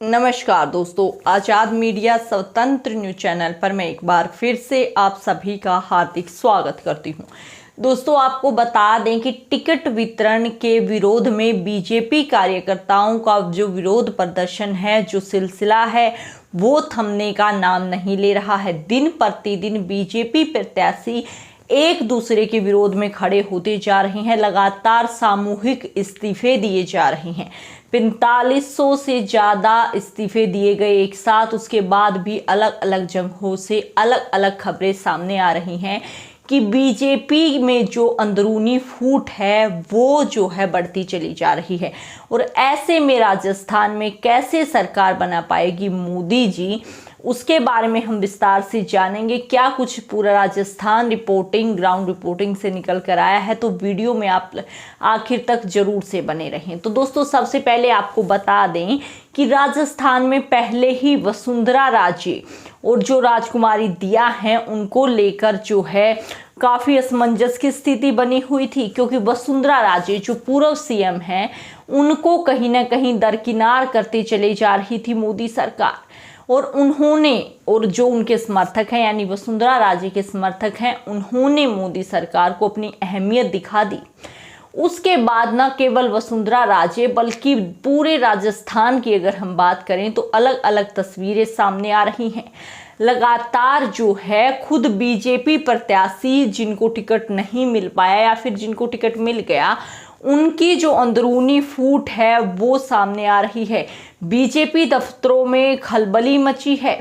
नमस्कार दोस्तों, आजाद मीडिया स्वतंत्र न्यूज चैनल पर मैं एक बार फिर से आप सभी का हार्दिक स्वागत करती हूं। दोस्तों, आपको बता दें कि टिकट वितरण के विरोध में बीजेपी कार्यकर्ताओं का जो विरोध प्रदर्शन है, जो सिलसिला है, वो थमने का नाम नहीं ले रहा है। दिन प्रतिदिन बीजेपी प्रत्याशी एक दूसरे के विरोध में खड़े होते जा रहे हैं। लगातार सामूहिक इस्तीफे दिए जा रहे हैं। 4500 से ज़्यादा इस्तीफे दिए गए एक साथ। उसके बाद भी अलग अलग जगहों से अलग अलग खबरें सामने आ रही हैं कि बीजेपी में जो अंदरूनी फूट है वो जो है बढ़ती चली जा रही है। और ऐसे में राजस्थान में कैसे सरकार बना पाएगी मोदी जी, उसके बारे में हम विस्तार से जानेंगे। क्या कुछ पूरा राजस्थान रिपोर्टिंग, ग्राउंड रिपोर्टिंग से निकल कर आया है, तो वीडियो में आप आखिर तक जरूर से बने रहें। तो दोस्तों, सबसे पहले आपको बता दें कि राजस्थान में पहले ही वसुंधरा राजे और जो राजकुमारी दिया हैं उनको लेकर जो है काफ़ी असमंजस की स्थिति बनी हुई थी, क्योंकि वसुंधरा राजे जो पूर्व सीएम हैं उनको कहीं ना कहीं दरकिनार करते चले जा रही थी मोदी सरकार। और उन्होंने, और जो उनके समर्थक हैं यानी वसुंधरा राजे के समर्थक हैं, उन्होंने मोदी सरकार को अपनी अहमियत दिखा दी। उसके बाद न केवल वसुंधरा राजे बल्कि पूरे राजस्थान की अगर हम बात करें तो अलग अलग तस्वीरें सामने आ रही हैं। लगातार जो है खुद बीजेपी प्रत्याशी जिनको टिकट नहीं मिल पाया या फिर जिनको टिकट मिल गया, उनकी जो अंदरूनी फूट है वो सामने आ रही है। बीजेपी दफ्तरों में खलबली मची है।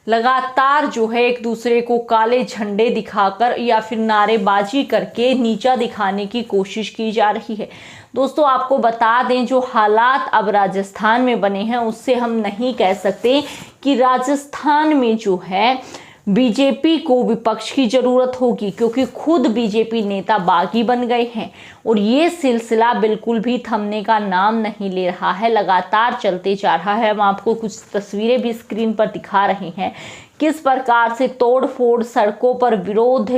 लगातार जो है एक दूसरे को काले झंडे दिखाकर या फिर नारेबाजी करके नीचा दिखाने की कोशिश की जा रही है। दोस्तों, आपको बता दें जो हालात अब राजस्थान में बने हैं उससे हम नहीं कह सकते कि राजस्थान में जो है बीजेपी को विपक्ष की जरूरत होगी, क्योंकि खुद बीजेपी नेता बागी बन गए हैं और ये सिलसिला बिल्कुल भी थमने का नाम नहीं ले रहा है, लगातार चलते जा रहा है। हम आपको कुछ तस्वीरें भी स्क्रीन पर दिखा रहे हैं किस प्रकार से तोड़ फोड़, सड़कों पर विरोध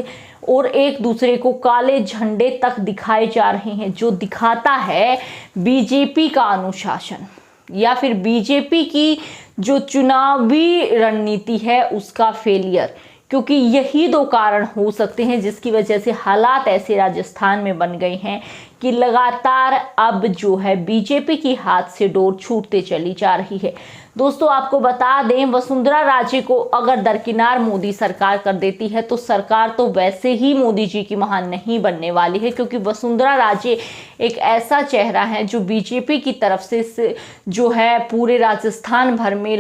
और एक दूसरे को काले झंडे तक दिखाए जा रहे हैं, जो दिखाता है बीजेपी का अनुशासन या फिर बीजेपी की जो चुनावी रणनीति है उसका फेलियर। क्योंकि यही दो कारण हो सकते हैं जिसकी वजह से हालात ऐसे राजस्थान में बन गए हैं कि लगातार अब जो है बीजेपी की हाथ से डोर छूटते चली जा रही है। दोस्तों, आपको बता दें वसुंधरा राजे को अगर दरकिनार मोदी सरकार कर देती है तो सरकार तो वैसे ही मोदी जी की महान नहीं बनने वाली है, क्योंकि वसुंधरा राजे एक ऐसा चेहरा है जो बीजेपी की तरफ से जो है पूरे राजस्थान भर में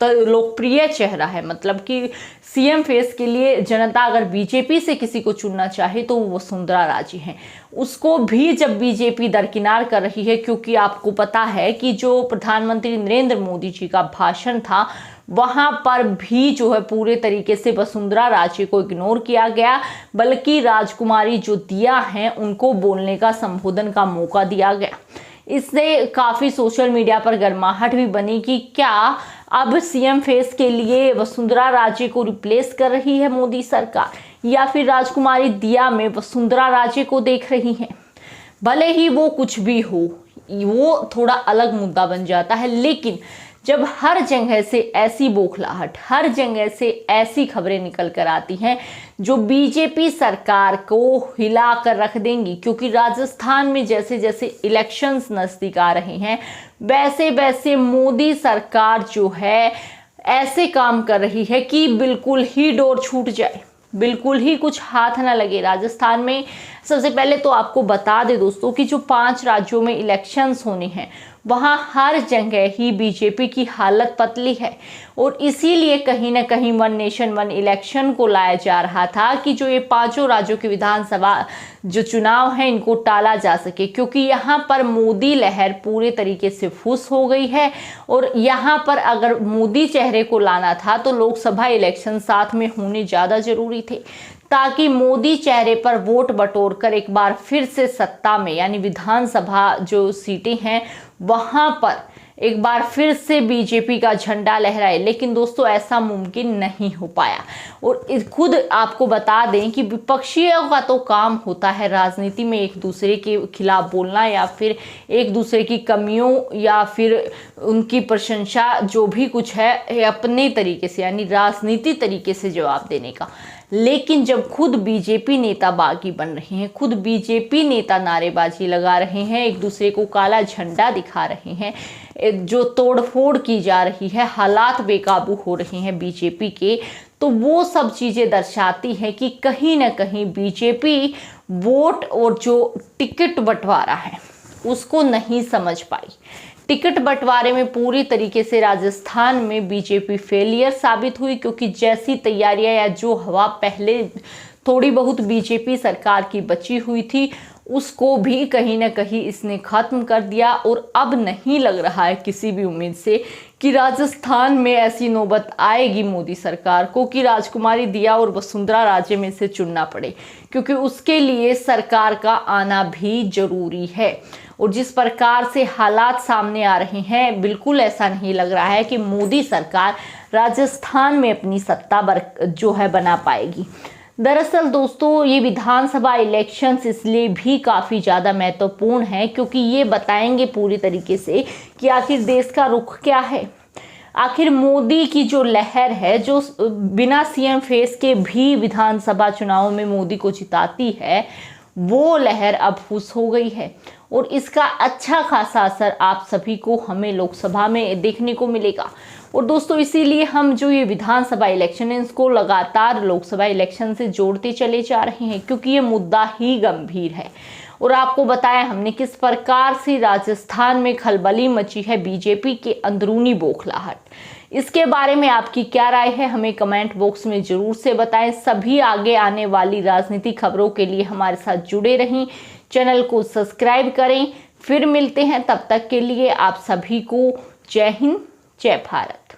लोकप्रिय चेहरा है। मतलब कि सीएम फेस के लिए जनता अगर बीजेपी से किसी को चुनना चाहे तो वो वसुंधरा राजे हैं। उसको भी जब बीजेपी दरकिनार कर रही है, क्योंकि आपको पता है कि जो प्रधानमंत्री नरेंद्र मोदी जी का भाषण था वहां पर भी जो है पूरे तरीके से वसुंधरा राजे को इग्नोर किया गया, बल्कि राजकुमारी जो दिया है उनको बोलने का, संबोधन का मौका दिया गया। इससे काफ़ी सोशल मीडिया पर गर्माहट भी बनी कि क्या अब सीएम फेस के लिए वसुंधरा राजे को रिप्लेस कर रही है मोदी सरकार, या फिर राजकुमारी दिया में वसुंधरा राजे को देख रही हैं। भले ही वो कुछ भी हो, वो थोड़ा अलग मुद्दा बन जाता है, लेकिन जब हर जगह से ऐसी बौखलाहट, हर जगह से ऐसी खबरें निकल कर आती हैं जो बीजेपी सरकार को हिला कर रख देंगी, क्योंकि राजस्थान में जैसे जैसे इलेक्शंस नजदीक आ रहे हैं वैसे वैसे मोदी सरकार जो है ऐसे काम कर रही है कि बिल्कुल ही डोर छूट जाए, बिल्कुल ही कुछ हाथ ना लगे राजस्थान में। सबसे पहले तो आपको बता दें दोस्तों कि जो 5 राज्यों में इलेक्शंस होने हैं वहाँ हर जगह ही बीजेपी की हालत पतली है, और इसीलिए कहीं ना कहीं वन नेशन वन इलेक्शन को लाया जा रहा था कि जो ये 5 राज्यों के विधानसभा जो चुनाव हैं इनको टाला जा सके, क्योंकि यहाँ पर मोदी लहर पूरे तरीके से फुस हो गई है। और यहाँ पर अगर मोदी चेहरे को लाना था तो लोकसभा इलेक्शन साथ में होने ज़्यादा जरूरी थे, ताकि मोदी चेहरे पर वोट बटोर कर एक बार फिर से सत्ता में यानी विधानसभा जो सीटें हैं वहां पर एक बार फिर से बीजेपी का झंडा लहराए, लेकिन दोस्तों ऐसा मुमकिन नहीं हो पाया। और खुद आपको बता दें कि विपक्षियों का तो काम होता है राजनीति में एक दूसरे के खिलाफ बोलना, या फिर एक दूसरे की कमियों या फिर उनकी प्रशंसा जो भी कुछ है अपने तरीके से यानी राजनीति तरीके से जवाब देने का। लेकिन जब खुद बीजेपी नेता बागी बन रहे हैं, खुद बीजेपी नेता नारेबाजी लगा रहे हैं, एक दूसरे को काला झंडा दिखा रहे हैं, जो तोड़फोड़ की जा रही है, हालात बेकाबू हो रहे हैं बीजेपी के, तो वो सब चीज़ें दर्शाती हैं कि कहीं ना कहीं बीजेपी वोट और जो टिकट बंटवारा है उसको नहीं समझ पाई। टिकट बंटवारे में पूरी तरीके से राजस्थान में बीजेपी फेलियर साबित हुई, क्योंकि जैसी तैयारियां या जो हवा पहले थोड़ी बहुत बीजेपी सरकार की बची हुई थी उसको भी कहीं ना कहीं इसने खत्म कर दिया। और अब नहीं लग रहा है किसी भी उम्मीद से कि राजस्थान में ऐसी नौबत आएगी मोदी सरकार को कि राजकुमारी दिया और वसुंधरा राजे में से चुनना पड़े, क्योंकि उसके लिए सरकार का आना भी जरूरी है। और जिस प्रकार से हालात सामने आ रहे हैं, बिल्कुल ऐसा नहीं लग रहा है कि मोदी सरकार राजस्थान में अपनी सत्ता जो है बना पाएगी। दरअसल दोस्तों ये विधानसभा इलेक्शंस इसलिए भी काफ़ी ज़्यादा महत्वपूर्ण है क्योंकि ये बताएंगे पूरी तरीके से कि आखिर देश का रुख क्या है। आखिर मोदी की जो लहर है, जो बिना सीएम फेस के भी विधानसभा चुनाव में मोदी को जिताती है, वो लहर अब फुस हो गई है। और इसका अच्छा खासा असर आप सभी को हमें लोकसभा में देखने को मिलेगा। और दोस्तों इसीलिए हम जो ये विधानसभा इलेक्शन है इसको लगातार लोकसभा इलेक्शन से जोड़ते चले जा रहे हैं, क्योंकि ये मुद्दा ही गंभीर है। और आपको बताया हमने किस प्रकार से राजस्थान में खलबली मची है बीजेपी के अंदरूनी बौखलाहट। इसके बारे में आपकी क्या राय है हमें कमेंट बॉक्स में जरूर से बताएं। सभी आगे आने वाली राजनीतिक खबरों के लिए हमारे साथ जुड़े रहें, चैनल को सब्सक्राइब करें। फिर मिलते हैं, तब तक के लिए आप सभी को जय हिंद, जय भारत।